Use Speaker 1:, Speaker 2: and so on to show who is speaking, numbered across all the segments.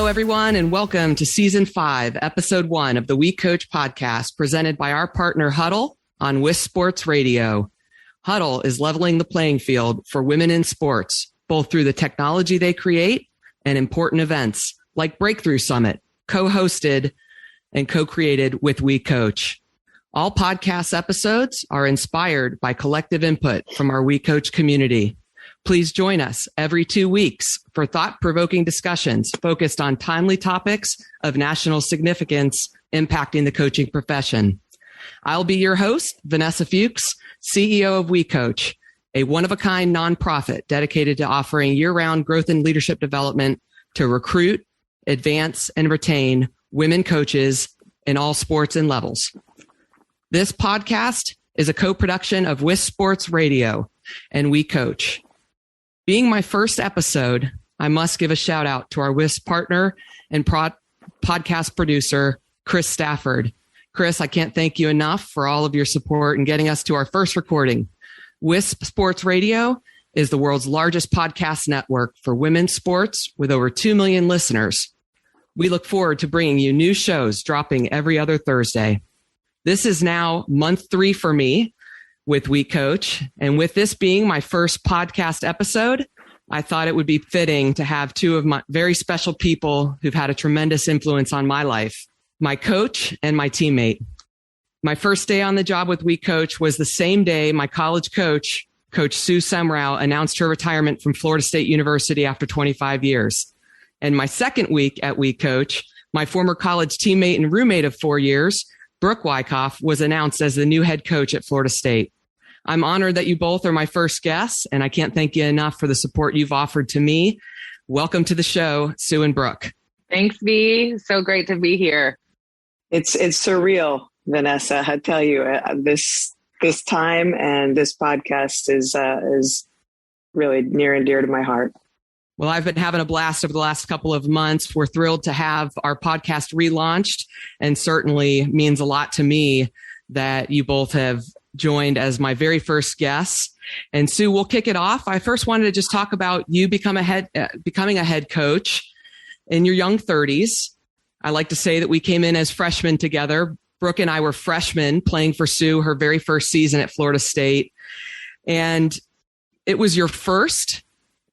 Speaker 1: Hello, everyone, and welcome to Season 5, Episode 1 of the WeCOACH Podcast, presented by our partner Hudl on WIS Sports Radio. Hudl is leveling the playing field for women in sports, both through the technology they create and important events like Breakthrough Summit, co-hosted and co-created with WeCOACH. All podcast episodes are inspired by collective input from our WeCOACH community. Please join us every 2 weeks for thought-provoking discussions focused on timely topics of national significance impacting the coaching profession. I'll be your host, Vanessa Fuchs, CEO of WeCOACH, a one-of-a-kind nonprofit dedicated to offering year-round growth and leadership development to recruit, advance, and retain women coaches in all sports and levels. This podcast is a co-production of WIS Sports Radio and WeCOACH. Being my first episode, I must give a shout out to our WIS partner and podcast producer, Chris Stafford. Chris, I can't thank you enough for all of your support in getting us to our first recording. WIS Sports Radio is the world's largest podcast network for women's sports with over 2 million listeners. We look forward to bringing you new shows dropping every other Thursday. This is now month 3 for me with WeCOACH. And with this being my first podcast episode, I thought it would be fitting to have 2 of my very special people who've had a tremendous influence on my life, my coach and my teammate. My first day on the job with WeCOACH was the same day my college coach, Coach Sue Semrau, announced her retirement from Florida State University after 25 years. And my second week at WeCOACH, my former college teammate and roommate of 4 years, Brooke Wyckoff, was announced as the new head coach at Florida State. I'm honored that you both are my first guests, and I can't thank you enough for the support you've offered to me. Welcome to the show, Sue and Brooke.
Speaker 2: Thanks, V. So great to be here.
Speaker 3: It's surreal, Vanessa. I tell you, this time and this podcast is really near and dear to my heart.
Speaker 1: Well, I've been having a blast over the last couple of months. We're thrilled to have our podcast relaunched, and certainly means a lot to me that you both have joined as my very first guests. And Sue, we'll kick it off. I first wanted to just talk about you becoming a head coach in your young 30s. I like to say that we came in as freshmen together. Brooke and I were freshmen playing for Sue her very first season at Florida State. And it was your first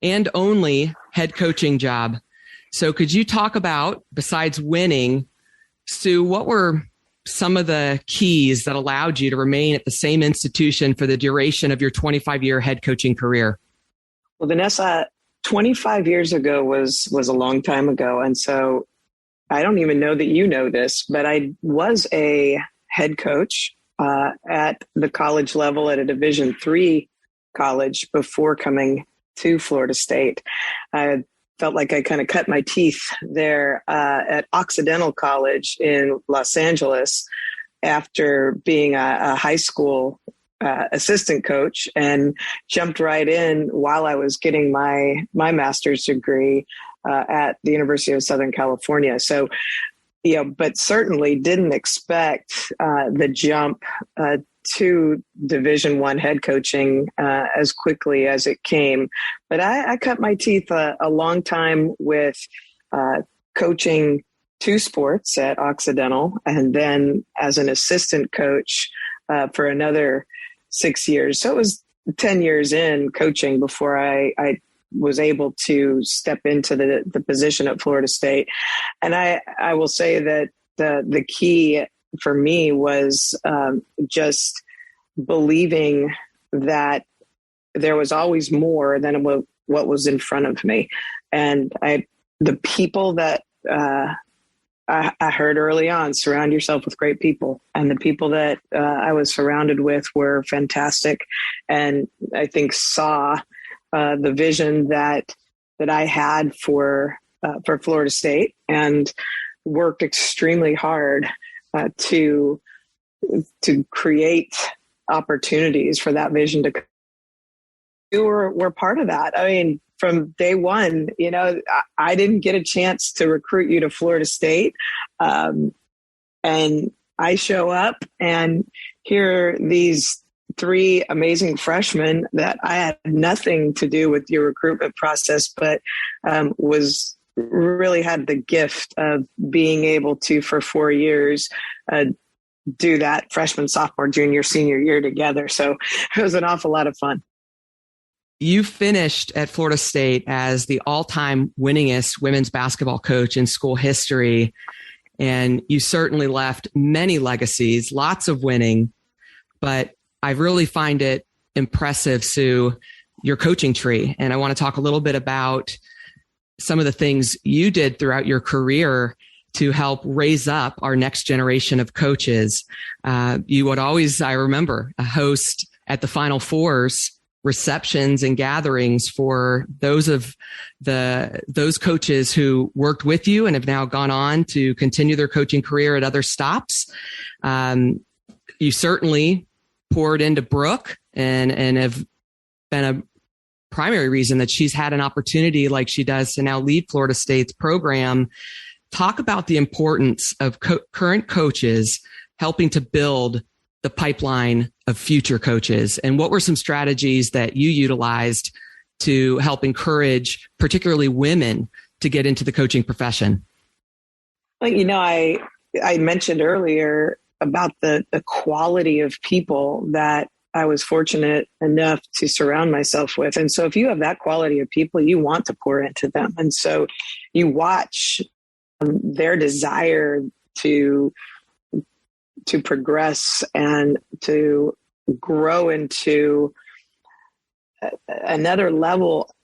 Speaker 1: and only head coaching job. So could you talk about, besides winning, Sue, what were some of the keys that allowed you to remain at the same institution for the duration of your 25-year head coaching career?
Speaker 3: Well, Vanessa, 25 years ago was a long time ago. And so I don't even know that you know this, but I was a head coach at the college level at a Division III college before coming to Florida State. I felt like I kind of cut my teeth there at Occidental College in Los Angeles after being a high school assistant coach, and jumped right in while I was getting my master's degree at the University of Southern California. So, but certainly didn't expect the jump to Division I head coaching as quickly as it came. But I cut my teeth a long time with coaching 2 sports at Occidental, and then as an assistant coach for another 6 years. So it was 10 years in coaching before I was able to step into the position at Florida State. And I will say that the key for me was just believing that there was always more than what was in front of me. And the people that I heard early on, surround yourself with great people. And the people that I was surrounded with were fantastic. And I think saw the vision that I had for Florida State, and worked extremely hard to create opportunities for that vision to come. We're part of that. I mean, from day one, I didn't get a chance to recruit you to Florida State. And I show up, and here are these 3 amazing freshmen that I had nothing to do with your recruitment process, but was really had the gift of being able to, for 4 years, do that freshman, sophomore, junior, senior year together. So it was an awful lot of fun.
Speaker 1: You finished at Florida State as the all-time winningest women's basketball coach in school history. And you certainly left many legacies, lots of winning. But I really find it impressive, Sue, your coaching tree. And I want to talk a little bit about some of the things you did throughout your career to help raise up our next generation of coaches. You would always, I remember, host at the Final Fours receptions and gatherings for those coaches who worked with you and have now gone on to continue their coaching career at other stops. You certainly poured into Brooke and have been a primary reason that she's had an opportunity like she does to now lead Florida State's program. Talk about the importance of current coaches helping to build the pipeline of future coaches, and what were some strategies that you utilized to help encourage particularly women to get into the coaching profession?
Speaker 3: Well, I mentioned earlier about the quality of people that I was fortunate enough to surround myself with. And so if you have that quality of people, you want to pour into them. And so you watch their desire to progress and to grow into another level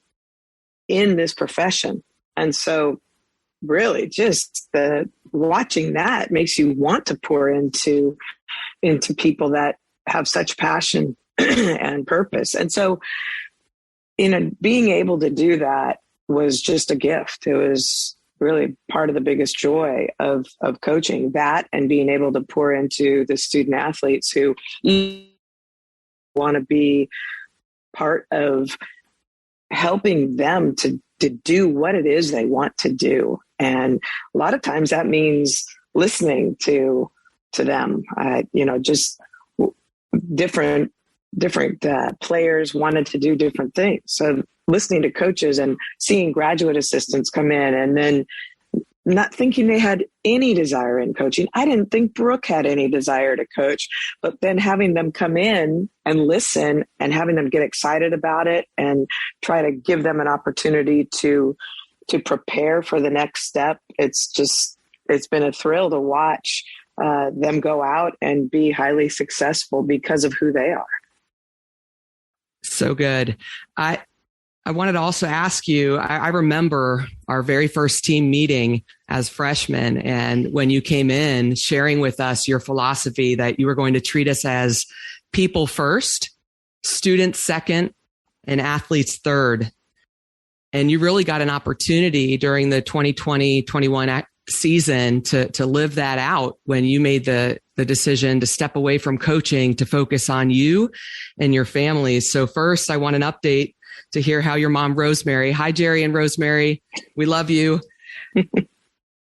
Speaker 3: in this profession. And so really just watching that makes you want to pour into people that have such passion and purpose. And so being able to do that was just a gift. It was really part of the biggest joy of coaching, that and being able to pour into the student athletes who want to be part of helping them to do what it is they want to do. And a lot of times that means listening to them. Just different players wanted to do different things. So listening to coaches and seeing graduate assistants come in and then not thinking they had any desire in coaching. I didn't think Brooke had any desire to coach, but then having them come in and listen and having them get excited about it and try to give them an opportunity to prepare for the next step. It's been a thrill to watch them go out and be highly successful because of who they are.
Speaker 1: So good. I wanted to also ask you, I remember our very first team meeting as freshmen, and when you came in sharing with us your philosophy that you were going to treat us as people first, students second, and athletes third. And you really got an opportunity during the 2020-21 season to live that out when you made the decision to step away from coaching to focus on you and your families. So first, I want an update to hear how your mom, Rosemary. Hi, Jerry and Rosemary. We love you.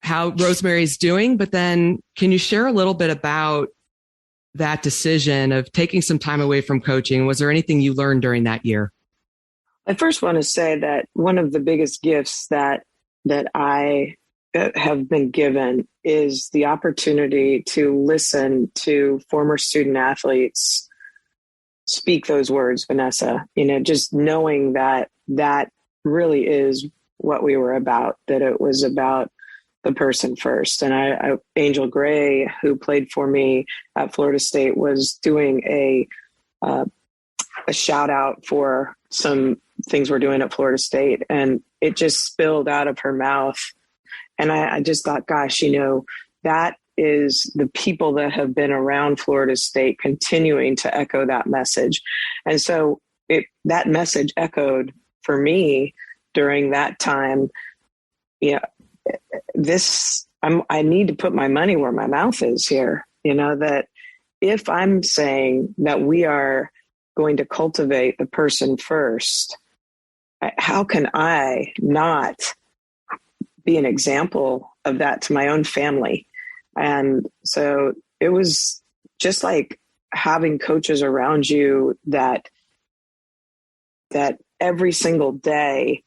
Speaker 1: How Rosemary's doing. But then can you share a little bit about that decision of taking some time away from coaching? Was there anything you learned during that year?
Speaker 3: I first want to say that one of the biggest gifts that I have been given is the opportunity to listen to former student athletes speak those words, Vanessa, just knowing that really is what we were about, that it was about the person first. And Angel Gray, who played for me at Florida State, was doing a shout out for some things we're doing at Florida State. And it just spilled out of her mouth. And I just thought, gosh, that is the people that have been around Florida State continuing to echo that message. And so that message echoed for me during that time. I need to put my money where my mouth is here, that if I'm saying that we are going to cultivate the person first, how can I not be an example of that to my own family? And so it was just like having coaches around you that every single day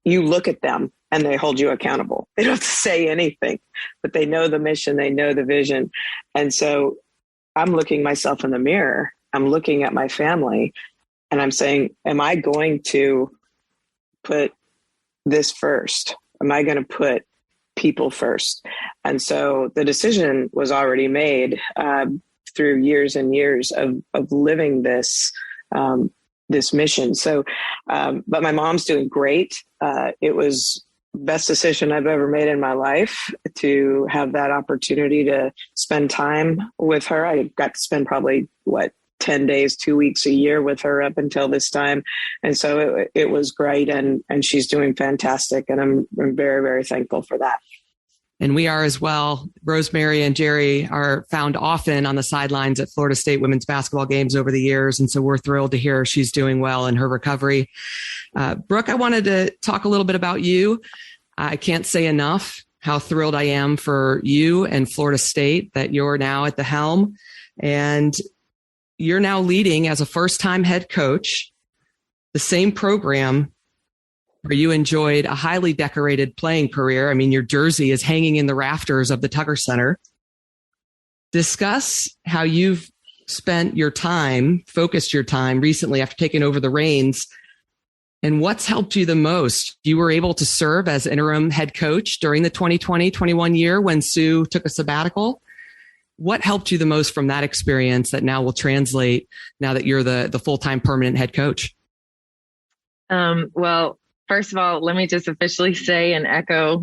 Speaker 3: you look at them and they hold you accountable. They don't have to say anything, but they know the mission, they know the vision. And so I'm looking myself in the mirror, I'm looking at my family, and I'm saying, am I going to put this first? Am I going to put people first? And so the decision was already made through years and years of living this mission. So, but my mom's doing great. It was best decision I've ever made in my life to have that opportunity to spend time with her. I got to spend probably 10 days, 2 weeks a year with her up until this time. And so it was great. And she's doing fantastic. And I'm very, very thankful for that.
Speaker 1: And we are as well. Rosemary and Jerry are found often on the sidelines at Florida State women's basketball games over the years. And so we're thrilled to hear she's doing well in her recovery. Brooke, I wanted to talk a little bit about you. I can't say enough how thrilled I am for you and Florida State that you're now at the helm. And you're now leading as a first-time head coach the same program where you enjoyed a highly decorated playing career. I mean, your jersey is hanging in the rafters of the Tucker Center. Discuss how you've spent your time, focused your time recently after taking over the reins, and what's helped you the most. You were able to serve as interim head coach during the 2020-21 year when Sue took a sabbatical. What helped you the most from that experience that now will translate now that you're the full-time permanent head coach?
Speaker 2: Well, first of all, let me just officially say and echo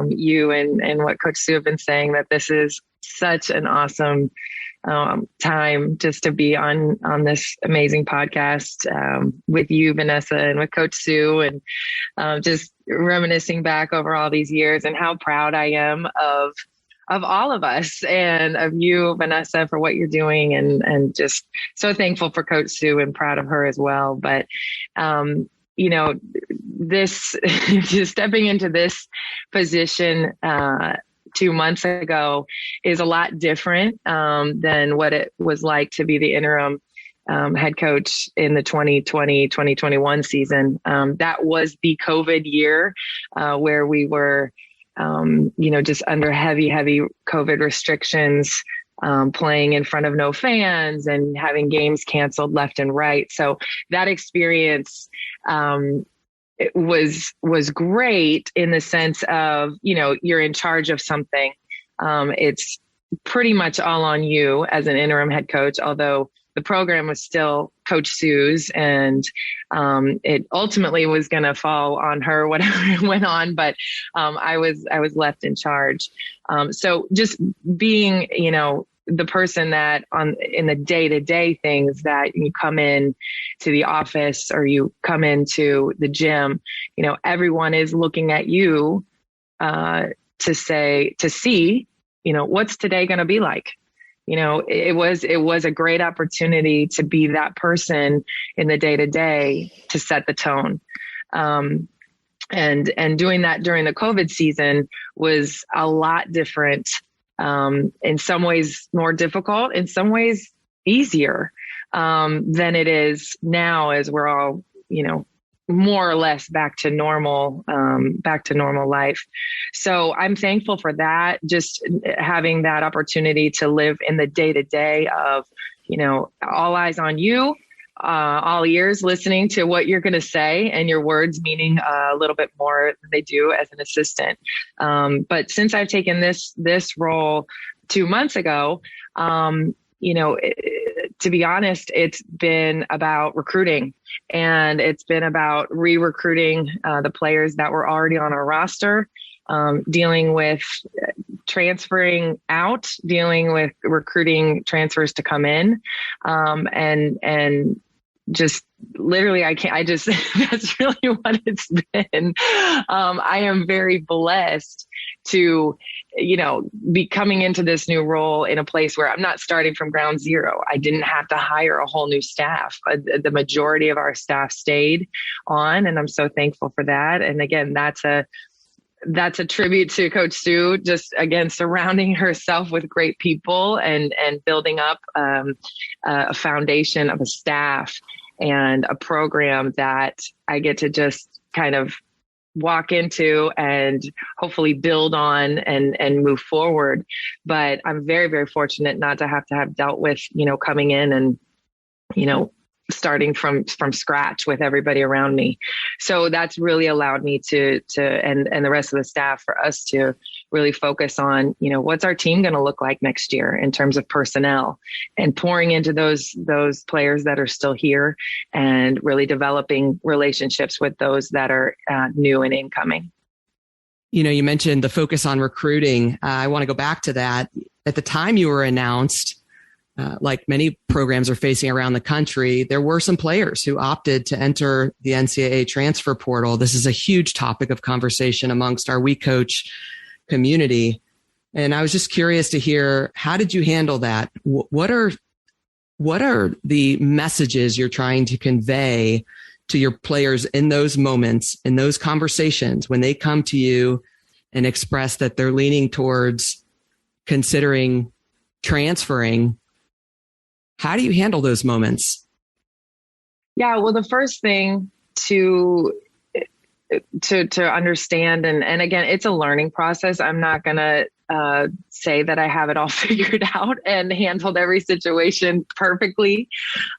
Speaker 2: you and what Coach Sue have been saying, that this is such an awesome time just to be on this amazing podcast with you, Vanessa, and with Coach Sue, and just reminiscing back over all these years and how proud I am of all of us and of you, Vanessa, for what you're doing, and just so thankful for Coach Sue and proud of her as well. But, this just stepping into this position 2 months ago is a lot different than what it was like to be the interim head coach in the 2020-2021 season. That was the COVID year where we were just under heavy COVID restrictions, playing in front of no fans and having games canceled left and right. So that experience, it was great in the sense of, you're in charge of something. It's pretty much all on you as an interim head coach, although the program was still Coach Sue's, and it ultimately was going to fall on her, whatever went on. But I was left in charge. So just being, the person that in the day-to-day things that you come in to the office or you come into the gym, everyone is looking at you to see, what's today going to be like? It was a great opportunity to be that person in the day-to-day to set the tone. And doing that during the COVID season was a lot different. In some ways more difficult, in some ways easier, than it is now, as we're all, more or less back to normal life. So I'm thankful for that, just having that opportunity to live in the day to day of, all eyes on you, all ears listening to what you're going to say, and your words meaning a little bit more than they do as an assistant. But since I've taken this role 2 months ago, to be honest, it's been about recruiting, and it's been about re-recruiting the players that were already on our roster, dealing with transferring out, dealing with recruiting transfers to come in, and just literally, that's really what it's been. I am very blessed to, be coming into this new role in a place where I'm not starting from ground zero. I didn't have to hire a whole new staff. The majority of our staff stayed on, and I'm so thankful for that. And again, that's a tribute to Coach Sue, just again, surrounding herself with great people and building up a foundation of a staff and a program that I get to just kind of walk into and hopefully build on and move forward. But I'm very, very fortunate not to have dealt with, coming in and, starting from scratch with everybody around me. So that's really allowed me to and the rest of the staff, for us to really focus on, what's our team going to look like next year in terms of personnel, and pouring into those players that are still here, and really developing relationships with those that are new and incoming.
Speaker 1: You mentioned the focus on recruiting. I want to go back to that. At the time you were announced, like many programs are facing around the country, there were some players who opted to enter the NCAA transfer portal. This is a huge topic of conversation amongst our WeCOACH community. And I was just curious to hear, how did you handle that? What are the messages you're trying to convey to your players in those moments, in those conversations, when they come to you and express that they're leaning towards considering transferring? How do you handle those moments?
Speaker 2: Yeah, well, the first thing to understand, and again, it's a learning process. I'm not going to say that I have it all figured out and handled every situation perfectly.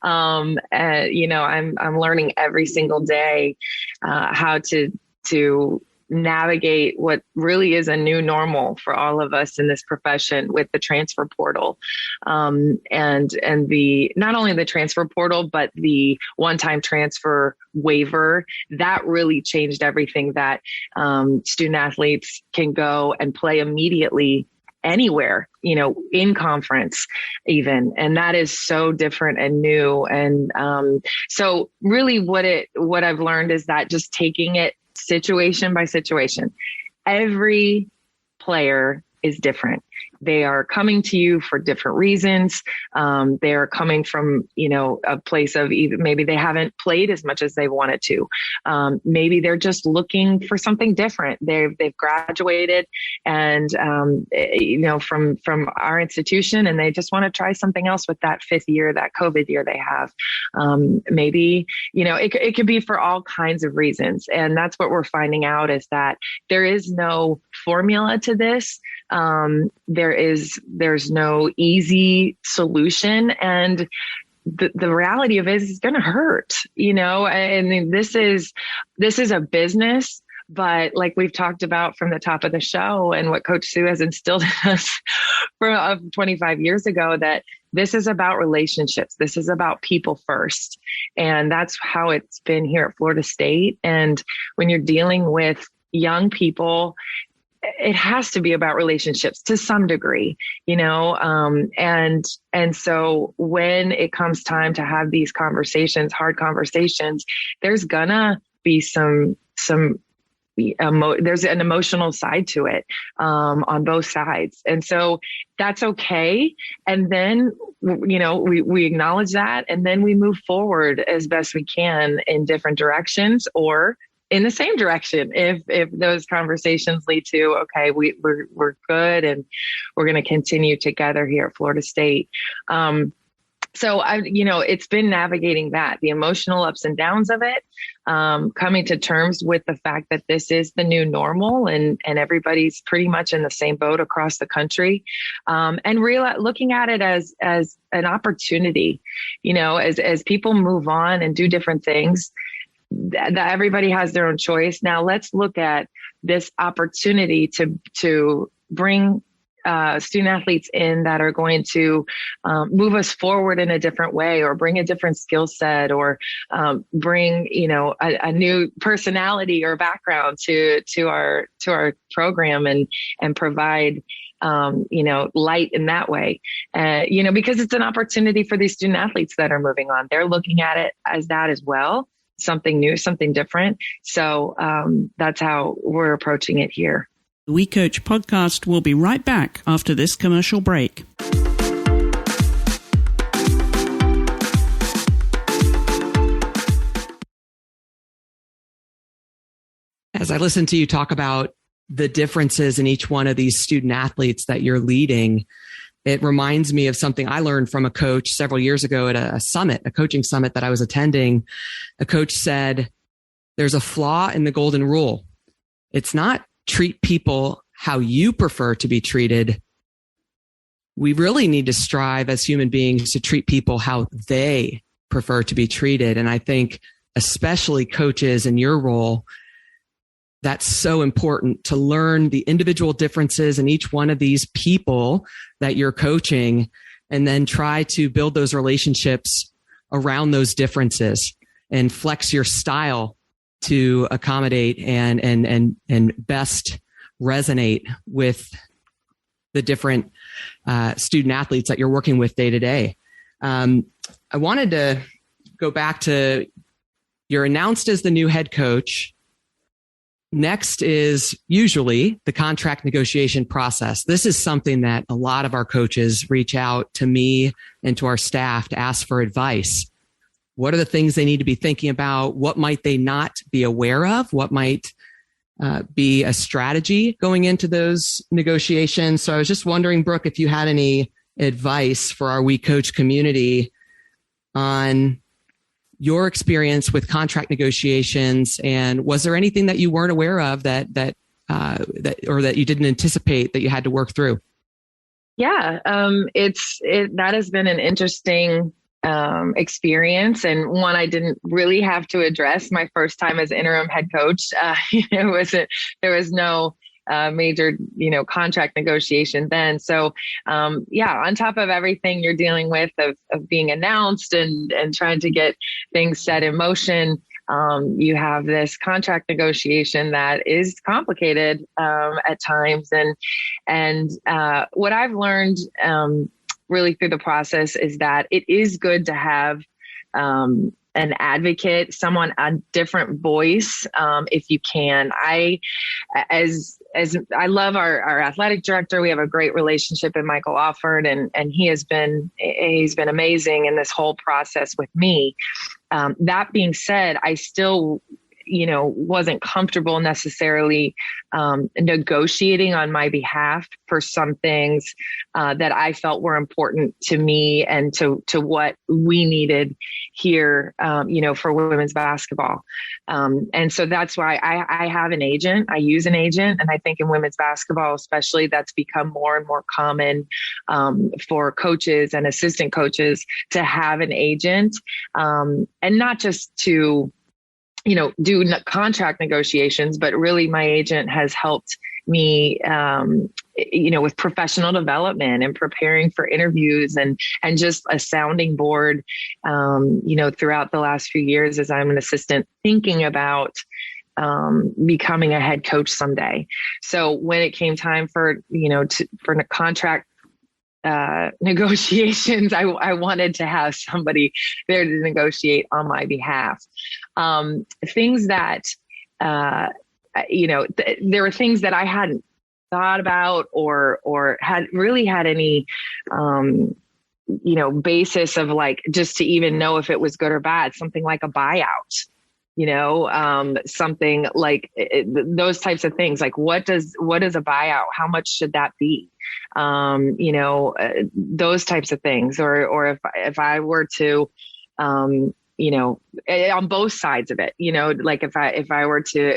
Speaker 2: I'm learning every single day how to navigate what really is a new normal for all of us in this profession with the transfer portal. And the, not only the transfer portal, but the one-time transfer waiver, that really changed everything, that student athletes can go and play immediately anywhere, in conference even. And that is so different and new. And so really what I've learned is that just taking it situation by situation. Every player is different. They are coming to you for different reasons. They are coming from, a place of either maybe they haven't played as much as they wanted to. Maybe they're just looking for something different. They've graduated and, from our institution, and they just want to try something else with that fifth year, that COVID year they have. Maybe, it could be for all kinds of reasons. And that's what we're finding out, is that there is no formula to this. There's no easy solution, and the reality of it is it's going to hurt, and this is a business, but like we've talked about from the top of the show, and what Coach Sue has instilled in us from 25 years ago, that this is about relationships. This is about people first. And that's how it's been here at Florida State. And when you're dealing with young people, it has to be about relationships to some degree, and so when it comes time to have these conversations, hard conversations, there's gonna be there's an emotional side to it, on both sides. And so that's okay. And then, we acknowledge that, and then we move forward as best we can in different directions, or in the same direction if those conversations lead to, okay, we're good and we're going to continue together here at Florida State. So it's been navigating that, the emotional ups and downs of it, coming to terms with the fact that this is the new normal, and everybody's pretty much in the same boat across the country, and looking at it as an opportunity, as people move on and do different things. That everybody has their own choice. Now let's look at this opportunity to bring student athletes in that are going to move us forward in a different way, or bring a different skill set, or bring a new personality or background to our program, and provide light in that way, because it's an opportunity for these student athletes that are moving on. They're looking at it as that as well. Something new, something different. So that's how we're approaching it here.
Speaker 4: The WeCOACH Podcast will be right back after this commercial break.
Speaker 1: As I listen to you talk about the differences in each one of these student athletes that you're leading, it reminds me of something I learned from a coach several years ago at a coaching summit that I was attending. A coach said, there's a flaw in the golden rule. it's not treat people how you prefer to be treated. We really need to strive as human beings to treat people how they prefer to be treated. And I think especially coaches in your role, that's so important to learn the individual differences in each one of these people that you're coaching, and then try to build those relationships around those differences and flex your style to accommodate and best resonate with the different student athletes that you're working with day to day. I wanted to go back to, you're announced as the new head coach. Next is usually the contract negotiation process. This is something that a lot of our coaches reach out to me and to our staff to ask for advice. What are the things they need to be thinking about? What might they not be aware of? What might be a strategy going into those negotiations? So I was just wondering, Brooke, if you had any advice for our WeCOACH community on your experience with contract negotiations, and was there anything that you weren't aware of that or that you didn't anticipate that you had to work through?
Speaker 2: Yeah, that has been an interesting experience, and one I didn't really have to address my first time as interim head coach. There was no major, contract negotiation then. So, on top of everything you're dealing with of being announced and trying to get things set in motion, you have this contract negotiation that is complicated at times. And what I've learned really through the process is that it is good to have an advocate, someone, a different voice, if you can. As I love our athletic director, we have a great relationship in Michael Offord, and he's been amazing in this whole process with me. That being said, I still wasn't comfortable necessarily negotiating on my behalf for some things that I felt were important to me and to what we needed here, for women's basketball. And so that's why I have an agent. I use an agent. And I think in women's basketball, especially, that's become more and more common for coaches and assistant coaches to have an agent, and not just to do contract negotiations, but really my agent has helped me, with professional development and preparing for interviews and just a sounding board, throughout the last few years as I'm an assistant thinking about becoming a head coach someday. So when it came time for the contract negotiations, I wanted to have somebody there to negotiate on my behalf. Things that, there were things that I hadn't thought about or had any, basis of just to even know if it was good or bad, something like a buyout. Something like those types of things. Like what is a buyout? How much should that be? Those types of things. Or if I were to, on both sides of it, like if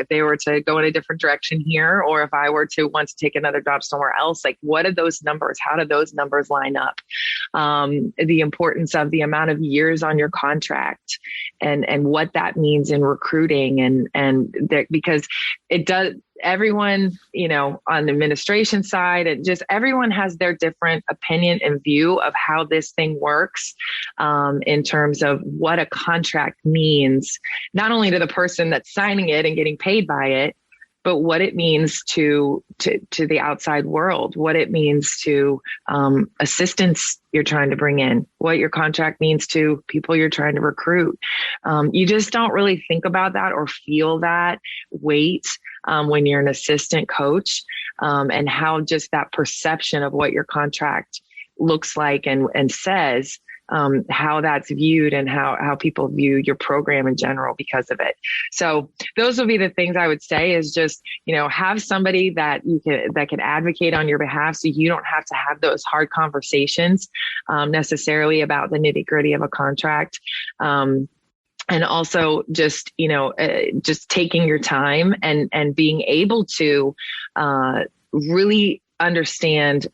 Speaker 2: they were to go in a different direction here, or if I were to want to take another job somewhere else, like what are those numbers? How do those numbers line up? The importance of the amount of years on your contract and what that means in recruiting and because it does, everyone, on the administration side, and just everyone has their different opinion and view of how this thing works, in terms of what a contract means, not only to the person that's signing it and getting paid by it, but what it means to the outside world, what it means to assistants you're trying to bring in, what your contract means to people you're trying to recruit. You just don't really think about that or feel that weight when you're an assistant coach, and how just that perception of what your contract looks like and says, how that's viewed and how people view your program in general because of it. So those will be the things I would say is just, have somebody that can advocate on your behalf, so you don't have to have those hard conversations necessarily about the nitty-gritty of a contract. And also just, just taking your time and being able to really understand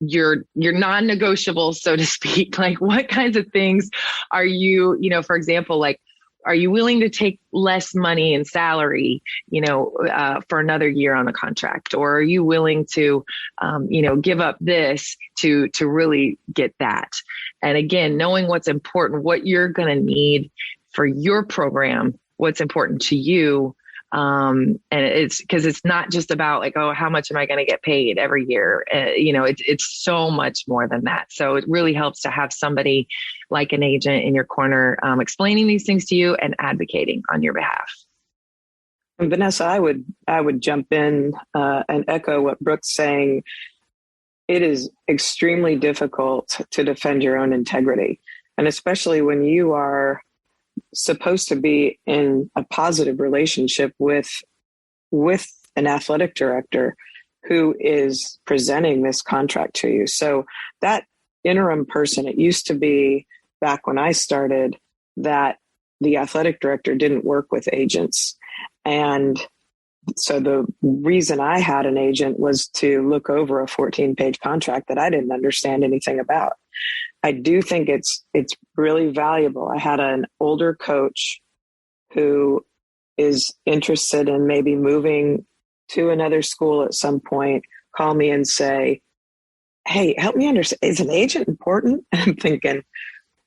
Speaker 2: your non-negotiables, so to speak. Like, what kinds of things are you, for example, like, are you willing to take less money in salary, for another year on the contract? Or are you willing to, give up this to really get that? And again, knowing what's important, what you're going to need for your program, what's important to you. And it's because it's not just about like, oh, how much am I going to get paid every year? It's so much more than that. So it really helps to have somebody like an agent in your corner, explaining these things to you and advocating on your behalf.
Speaker 3: And Vanessa, I would jump in and echo what Brooke's saying. It is extremely difficult to defend your own integrity. And especially when you are supposed to be in a positive relationship with an athletic director who is presenting this contract to you. So that interim person, it used to be back when I started that the athletic director didn't work with agents. And so the reason I had an agent was to look over a 14-page contract that I didn't understand anything about. I do think it's really valuable. I had an older coach who is interested in maybe moving to another school at some point, call me and say, hey, help me understand, is an agent important? And I'm thinking,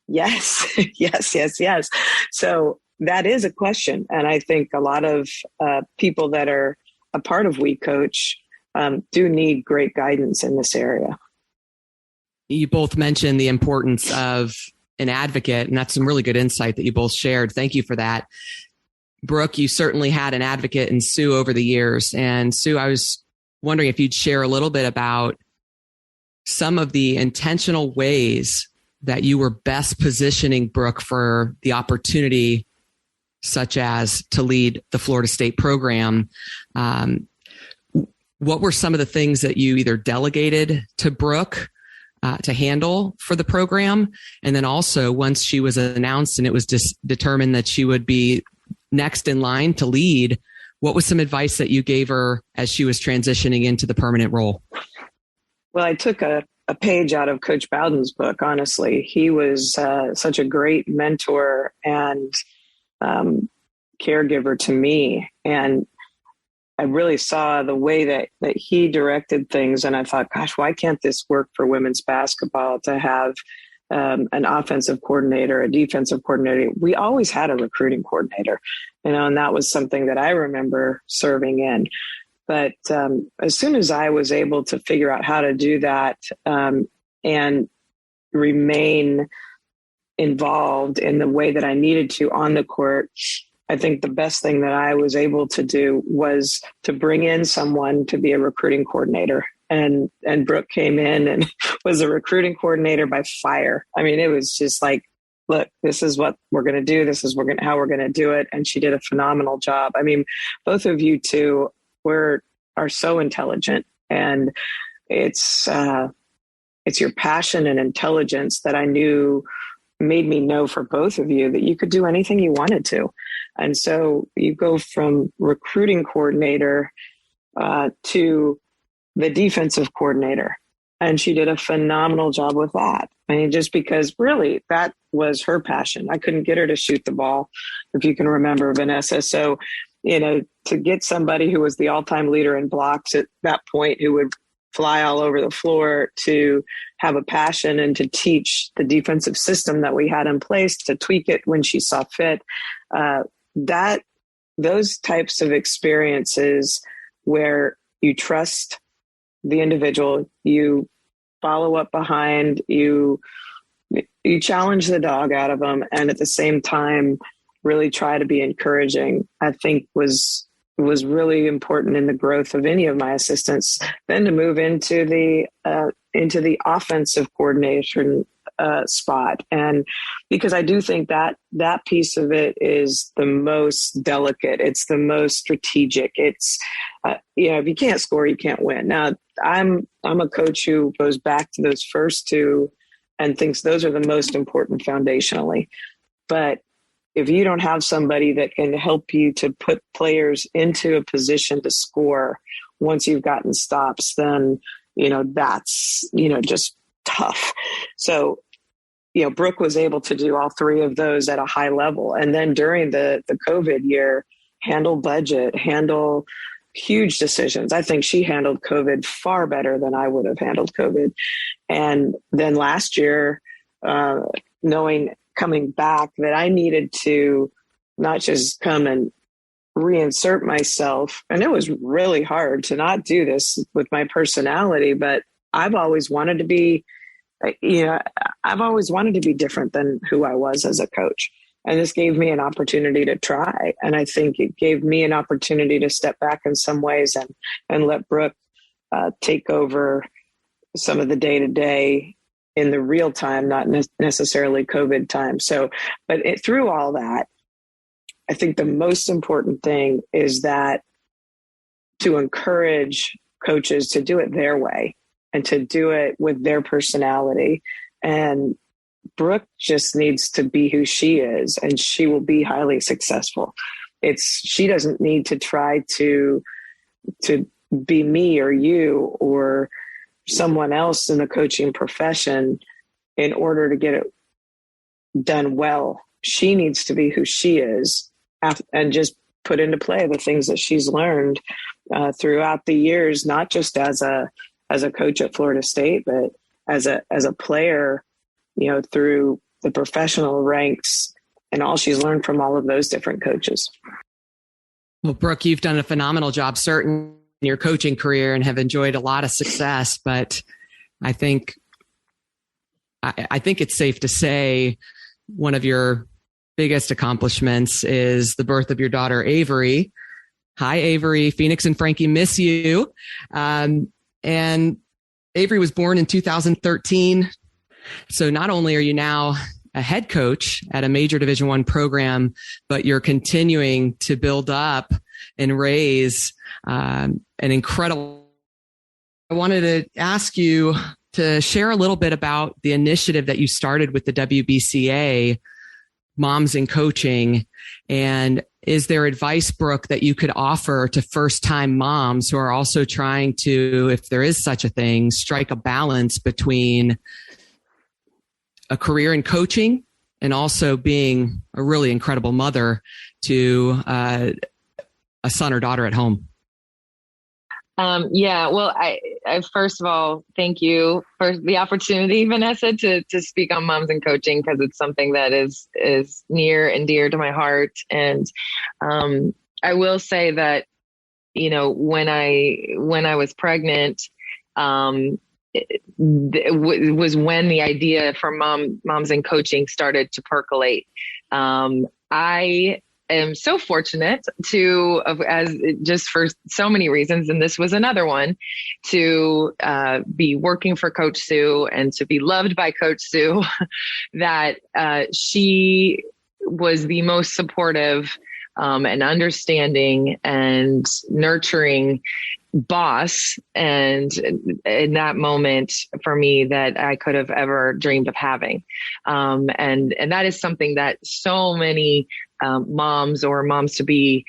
Speaker 3: yes, yes. So that is a question. And I think a lot of people that are a part of WeCOACH do need great guidance in this area.
Speaker 1: You both mentioned the importance of an advocate, and that's some really good insight that you both shared. Thank you for that. Brooke, you certainly had an advocate in Sue over the years. And Sue, I was wondering if you'd share a little bit about some of the intentional ways that you were best positioning Brooke for the opportunity, such as to lead the Florida State program. What were some of the things that you either delegated to Brooke to handle for the program? And then also, once she was announced and it was determined that she would be next in line to lead, what was some advice that you gave her as she was transitioning into the permanent role?
Speaker 3: Well, I took a page out of Coach Bowden's book, honestly. He was such a great mentor and caregiver to me. And I really saw the way that he directed things. And I thought, gosh, why can't this work for women's basketball to have an offensive coordinator, a defensive coordinator? We always had a recruiting coordinator, and that was something that I remember serving in. But as soon as I was able to figure out how to do that and remain involved in the way that I needed to on the court, I think the best thing that I was able to do was to bring in someone to be a recruiting coordinator. And Brooke came in and was a recruiting coordinator by fire. I mean, it was just like, look, this is what we're going to do. This is how we're going to do it. And she did a phenomenal job. I mean, both of you two are so intelligent, and it's your passion and intelligence that I knew made me know for both of you that you could do anything you wanted to. And so you go from recruiting coordinator to the defensive coordinator. And she did a phenomenal job with that. I mean, just because really that was her passion. I couldn't get her to shoot the ball, if you can remember, Vanessa. So, to get somebody who was the all-time leader in blocks at that point, who would fly all over the floor, to have a passion and to teach the defensive system that we had in place, to tweak it when she saw fit, those types of experiences where you trust the individual, you follow up behind, you challenge the dog out of them, and at the same time really try to be encouraging, I think was really important in the growth of any of my assistants. Then to move into the offensive coordination spot, and because I do think that piece of it is the most delicate, it's the most strategic. It's if you can't score, you can't win. Now I'm a coach who goes back to those first two and thinks those are the most important foundationally, but if you don't have somebody that can help you to put players into a position to score once you've gotten stops, then, that's, just tough. So, Brooke was able to do all three of those at a high level. And then during the COVID year, handle budget, handle huge decisions. I think she handled COVID far better than I would have handled COVID. And then last year, coming back that I needed to not just come and reinsert myself. And it was really hard to not do this with my personality, but I've always wanted to be, different than who I was as a coach. And this gave me an opportunity to try. And I think it gave me an opportunity to step back in some ways and let Brooke take over some of the day-to-day in the real time, not necessarily COVID time. So, but through all that, I think the most important thing is that to encourage coaches to do it their way and to do it with their personality. And Brooke just needs to be who she is, and she will be highly successful. She doesn't need to try to be me or you or someone else in the coaching profession in order to get it done well. She needs to be who she is and just put into play the things that she's learned throughout the years, not just as a coach at Florida State, but as a player, through the professional ranks and all she's learned from all of those different coaches.
Speaker 1: Well, Brooke, you've done a phenomenal job, certainly in your coaching career, and have enjoyed a lot of success. But I think it's safe to say one of your biggest accomplishments is the birth of your daughter, Avery. Hi, Avery. Phoenix and Frankie miss you. And Avery was born in 2013. So not only are you now a head coach at a major Division I program, but you're continuing to build up and raise an incredible. I wanted to ask you to share a little bit about the initiative that you started with the WBCA, Moms in Coaching. And is there advice, Brooke, that you could offer to first-time moms who are also trying to, if there is such a thing, strike a balance between a career in coaching and also being a really incredible mother to a son or daughter at home?
Speaker 2: Well, I first of all, thank you for the opportunity, Vanessa, to speak on Moms in Coaching, because it's something that is near and dear to my heart. And I will say that, when I was pregnant, it was when the idea for Moms in Coaching started to percolate. I am so fortunate just for so many reasons, and this was another one, to be working for Coach Sue and to be loved by Coach Sue, that she was the most supportive and understanding and nurturing boss, and in that moment for me, that I could have ever dreamed of having. And that is something that so many moms or moms to be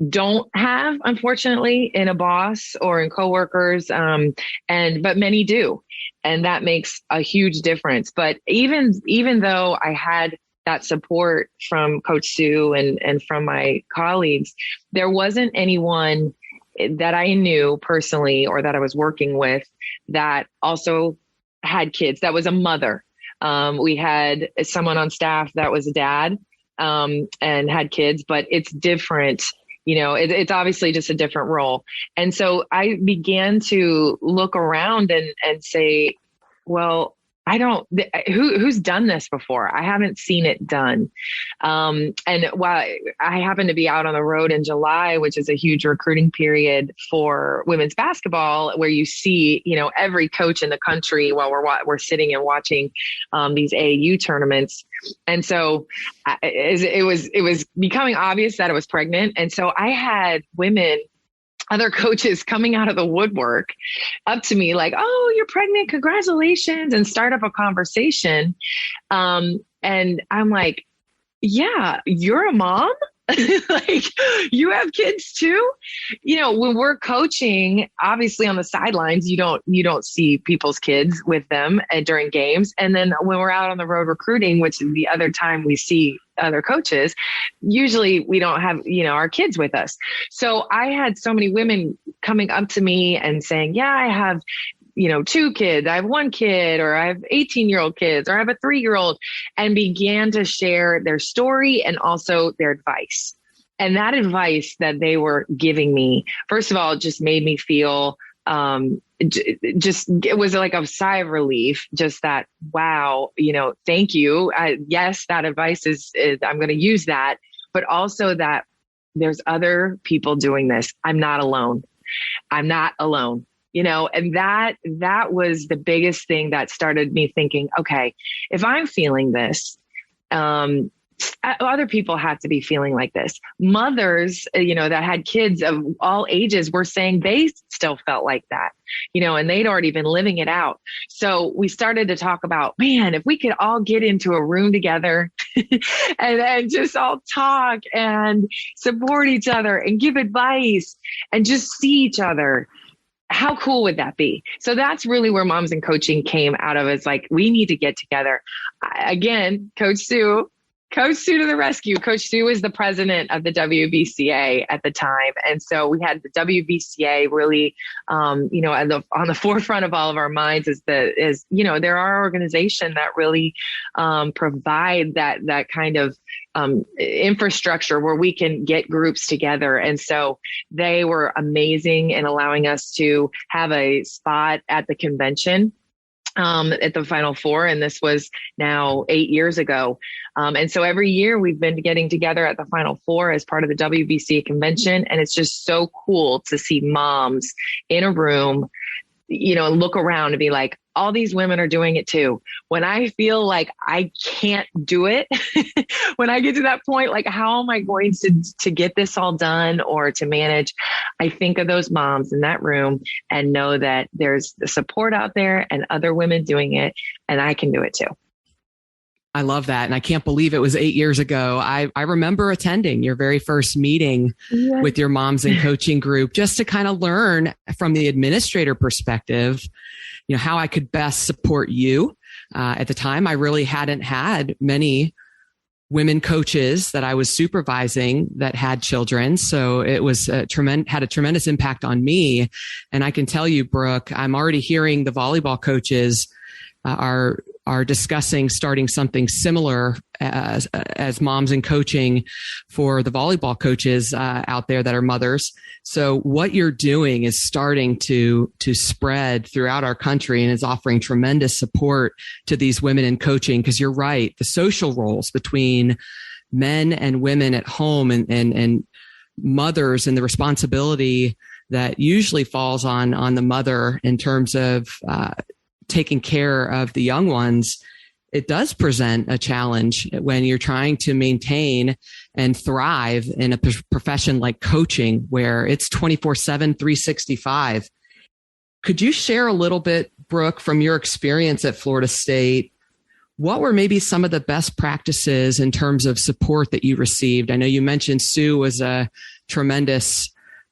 Speaker 2: don't have, unfortunately, in a boss or in coworkers. But many do. And that makes a huge difference. But even though I had that support from Coach Sue and from my colleagues, there wasn't anyone that I knew personally or that I was working with that also had kids, that was a mother. We had someone on staff that was a dad and had kids, but it's different. It's obviously just a different role. And so I began to look around and say, well, who's done this before? I haven't seen it done. And while I happened to be out on the road in July, which is a huge recruiting period for women's basketball, where you see, every coach in the country while we're sitting and watching these AAU tournaments. And so it was becoming obvious that I was pregnant. And so I had other coaches coming out of the woodwork up to me like, "Oh, you're pregnant. Congratulations," and start up a conversation. And I'm like, yeah, you're a mom? Like, you have kids too? You know, when we're coaching, obviously on the sidelines, you don't see people's kids with them during games. And then when we're out on the road recruiting, which is the other time we see other coaches, usually we don't have, our kids with us. So I had so many women coming up to me and saying, yeah, I have 2 kids, I have 1 kid, or I have 18-year-old kids, or I have a 3-year-old, and began to share their story and also their advice. And that advice that they were giving me, first of all, just made me feel, it was like a sigh of relief, just that, wow, thank you. Yes, that advice is I'm going to use that, but also that there's other people doing this. I'm not alone. I'm not alone. And that was the biggest thing that started me thinking, okay, if I'm feeling this, other people have to be feeling like this. Mothers, that had kids of all ages were saying they still felt like that, and they'd already been living it out. So we started to talk about, man, if we could all get into a room together and just all talk and support each other and give advice and just see each other. How cool would that be? So that's really where Moms in Coaching came out of. It's like, we need to get together. Again, Coach Sue to the rescue. Coach Sue was the president of the WVCA at the time. And so we had the WVCA really, on the forefront of all of our minds they're our organization that really provide that kind of infrastructure where we can get groups together. And so they were amazing in allowing us to have a spot at the convention at the Final Four. And this was now 8 years ago. And so every year we've been getting together at the Final Four as part of the WBCA convention. And it's just so cool to see moms in a room, look around and be like, all these women are doing it too. When I feel like I can't do it, when I get to that point, like, how am I going to get this all done or to manage? I think of those moms in that room and know that there's the support out there and other women doing it, and I can do it too.
Speaker 1: I love that. And I can't believe it was 8 years ago. I remember attending your very first meeting with your Moms in Coaching group, just to kind of learn from the administrator perspective, how I could best support you. At the time, I really hadn't had many women coaches that I was supervising that had children. So it was had a tremendous impact on me. And I can tell you, Brooke, I'm already hearing the volleyball coaches are discussing starting something similar as Moms in Coaching for the volleyball coaches out there that are mothers. So what you're doing is starting to spread throughout our country and is offering tremendous support to these women in coaching. Because you're right, the social roles between men and women at home and mothers, and the responsibility that usually falls on the mother in terms of taking care of the young ones, it does present a challenge when you're trying to maintain and thrive in a profession like coaching, where it's 24/7, 365. Could you share a little bit, Brooke, from your experience at Florida State? What were maybe some of the best practices in terms of support that you received? I know you mentioned Sue was a tremendous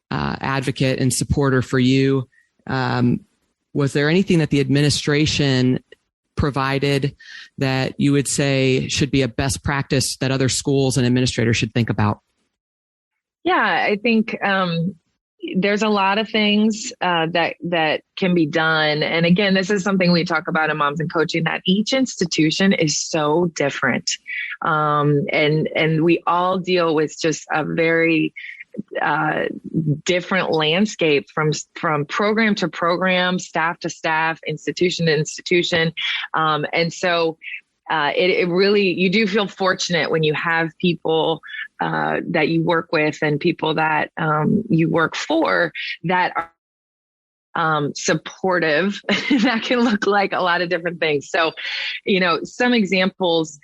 Speaker 1: advocate and supporter for you. Was there anything that the administration provided that you would say should be a best practice that other schools and administrators should think about?
Speaker 2: Yeah, I think there's a lot of things that can be done. And again, this is something we talk about in Moms in Coaching, that each institution is so different. And we all deal with just a very different landscape from program to program, staff to staff, institution to institution. And so it really, you do feel fortunate when you have people that you work with and people that you work for that are supportive. That can look like a lot of different things. So, some examples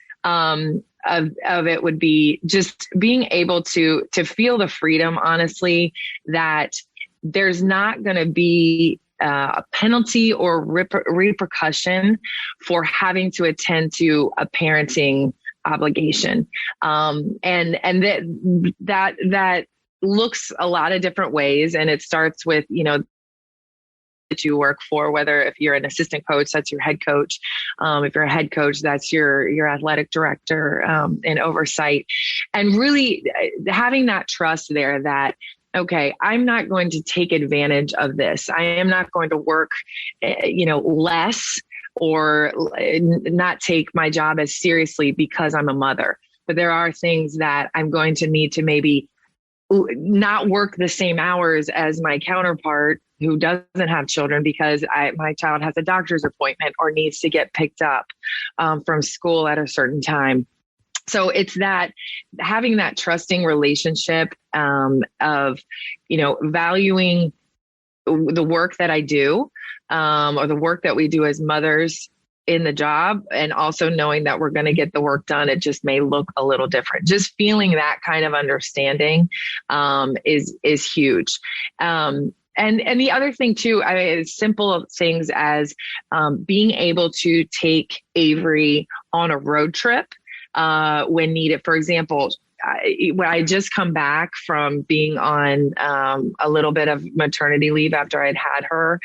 Speaker 2: of it would be just being able to feel the freedom, honestly, that there's not going to be a penalty or repercussion for having to attend to a parenting obligation. And that looks a lot of different ways. And it starts with, that you work for, whether if you're an assistant coach, that's your head coach. If you're a head coach, that's your athletic director, and oversight. And really having that trust there that, okay, I'm not going to take advantage of this. I am not going to work, less or not take my job as seriously because I'm a mother. But there are things that I'm going to need to maybe not work the same hours as my counterpart who doesn't have children because my child has a doctor's appointment or needs to get picked up from school at a certain time. So it's that having that trusting relationship of, valuing the work that I do or the work that we do as mothers in the job, and also knowing that we're going to get the work done. It just may look a little different. Just feeling that kind of understanding is huge. And the other thing too, is simple things as being able to take Avery on a road trip when needed. For example, when I just come back from being on a little bit of maternity leave after I'd had her,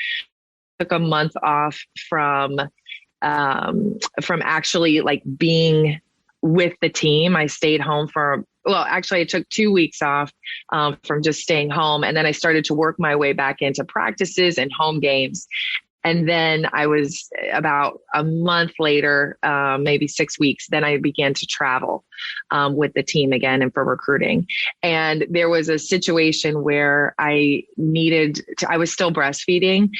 Speaker 2: took a month off from actually like being with the team. I stayed home I took 2 weeks off from just staying home. And then I started to work my way back into practices and home games. And then I was about a month later, maybe 6 weeks, then I began to travel with the team again and for recruiting. And there was a situation where I was still breastfeeding.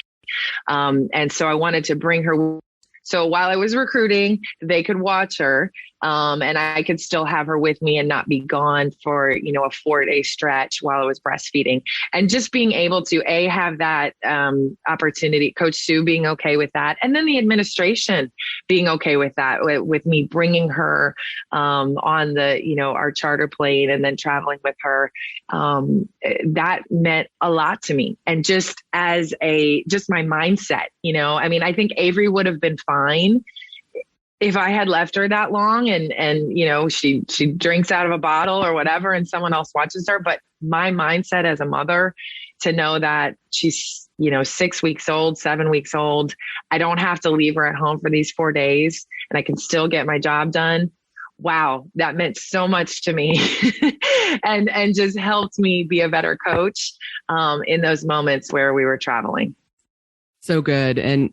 Speaker 2: And so I wanted to bring her. So while I was recruiting, they could watch her. And I could still have her with me and not be gone for, a 4-day stretch while I was breastfeeding. And just being able to have that opportunity, Coach Sue being okay with that. And then the administration being okay with that, with me bringing her on our charter plane and then traveling with her. That meant a lot to me. And just as just my mindset, I think Avery would have been fine if I had left her that long and she drinks out of a bottle or whatever and someone else watches her. But my mindset as a mother to know that she's, 6 weeks old, 7 weeks old, I don't have to leave her at home for these 4 days and I can still get my job done. Wow, that meant so much to me and just helped me be a better coach in those moments where we were traveling.
Speaker 1: So good. And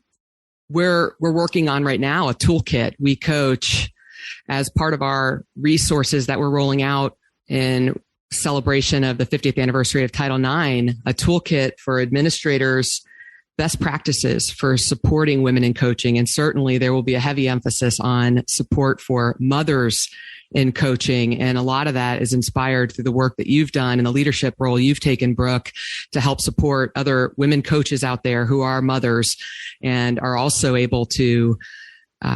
Speaker 1: we're working on right now a toolkit, WeCOACH, as part of our resources that we're rolling out in celebration of the 50th anniversary of Title IX, a toolkit for administrators, best practices for supporting women in coaching. And certainly there will be a heavy emphasis on support for mothers in coaching. And a lot of that is inspired through the work that you've done and the leadership role you've taken, Brooke, to help support other women coaches out there who are mothers and are also able to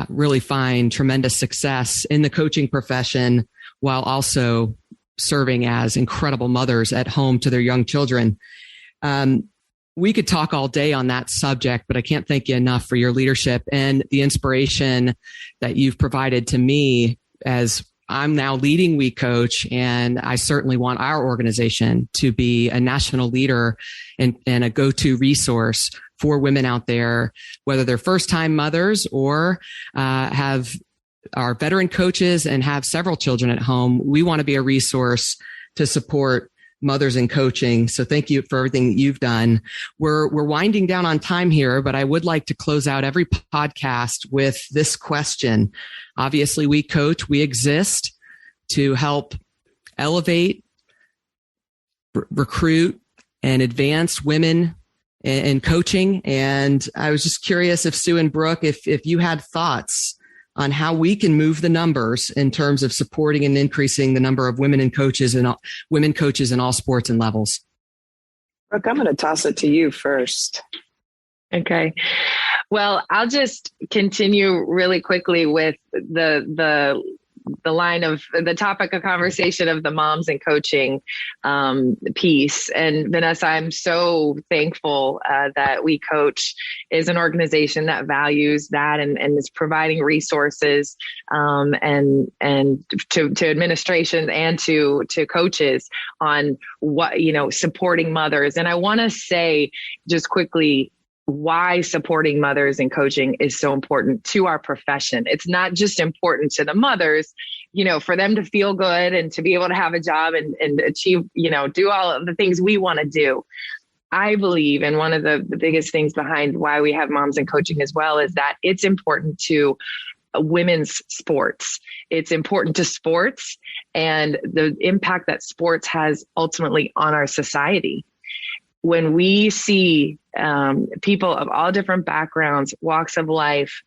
Speaker 1: really find tremendous success in the coaching profession while also serving as incredible mothers at home to their young children. We could talk all day on that subject, but I can't thank you enough for your leadership and the inspiration that you've provided to me as I'm now leading WeCOACH, and I certainly want our organization to be a national leader and a go-to resource for women out there, whether they're first-time mothers or are veteran coaches and have several children at home. We want to be a resource to support mothers in coaching. So thank you for everything that you've done. We're winding down on time here, but I would like to close out every podcast with this question. Obviously, WeCOACH, we exist to help elevate, recruit, and advance women in coaching. And I was just curious if Sue and Brooke, if you had thoughts on how we can move the numbers in terms of supporting and increasing the number of women coaches in all sports and levels.
Speaker 3: Brooke, I'm going to toss it to you first.
Speaker 2: Okay. Well, I'll just continue really quickly with the line of the topic of conversation of the moms and coaching piece. And Vanessa, I'm so thankful that WeCOACH is an organization that values that and is providing resources and to administration and to coaches on what, supporting mothers. And I want to say just quickly why supporting mothers and coaching is so important to our profession. It's not just important to the mothers, for them to feel good and to be able to have a job and achieve, do all of the things we want to do. I believe, and one of the biggest things behind why we have moms and coaching as well, is that it's important to women's sports. It's important to sports and the impact that sports has ultimately on our society. When we see people of all different backgrounds, walks of life,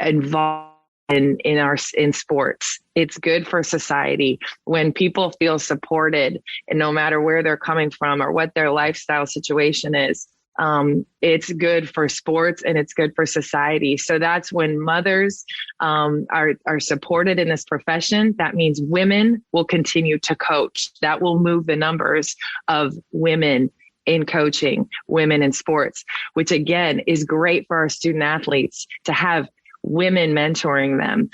Speaker 2: involved in sports, it's good for society. When people feel supported, and no matter where they're coming from or what their lifestyle situation is, it's good for sports and it's good for society. So that's when mothers are supported in this profession. That means women will continue to coach. That will move the numbers of women in coaching, women in sports, which again is great for our student athletes to have women mentoring them,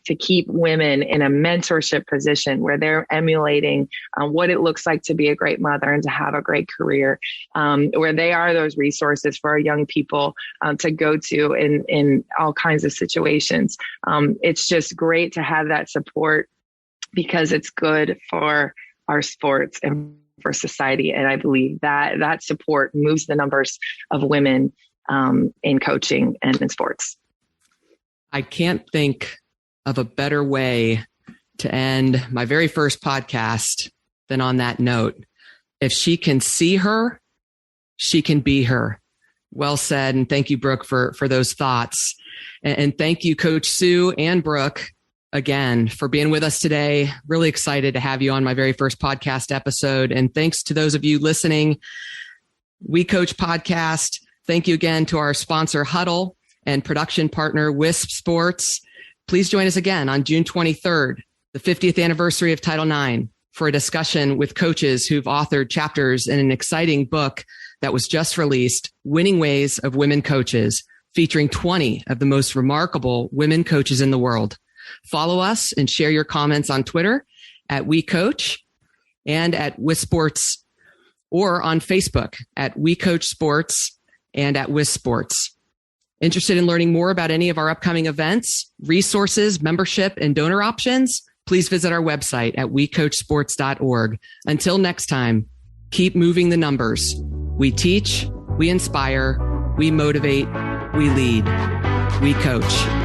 Speaker 2: to keep women in a mentorship position where they're emulating what it looks like to be a great mother and to have a great career, where they are those resources for our young people to go to in all kinds of situations. It's just great to have that support because it's good for our sports and for society. And I believe that support moves the numbers of women in coaching and in sports.
Speaker 1: I can't think of a better way to end my very first podcast than on that note. If she can see her, she can be her. Well said. And thank you, Brooke, for those thoughts. And thank you, Coach Sue and Brooke, again, for being with us today. Really excited to have you on my very first podcast episode. And thanks to those of you listening, WeCOACH Podcast. Thank you again to our sponsor, Hudl, and production partner, Wisp Sports. Please join us again on June 23rd, the 50th anniversary of Title IX, for a discussion with coaches who've authored chapters in an exciting book that was just released, Winning Ways of Women Coaches, featuring 20 of the most remarkable women coaches in the world. Follow us and share your comments on Twitter at WeCOACH and at Wisp Sports, or on Facebook at WeCOACH Sports and at Wisp Sports. Interested in learning more about any of our upcoming events, resources, membership, and donor options? Please visit our website at wecoachsports.org. Until next time, keep moving the numbers. We teach, we inspire, we motivate, we lead, we coach.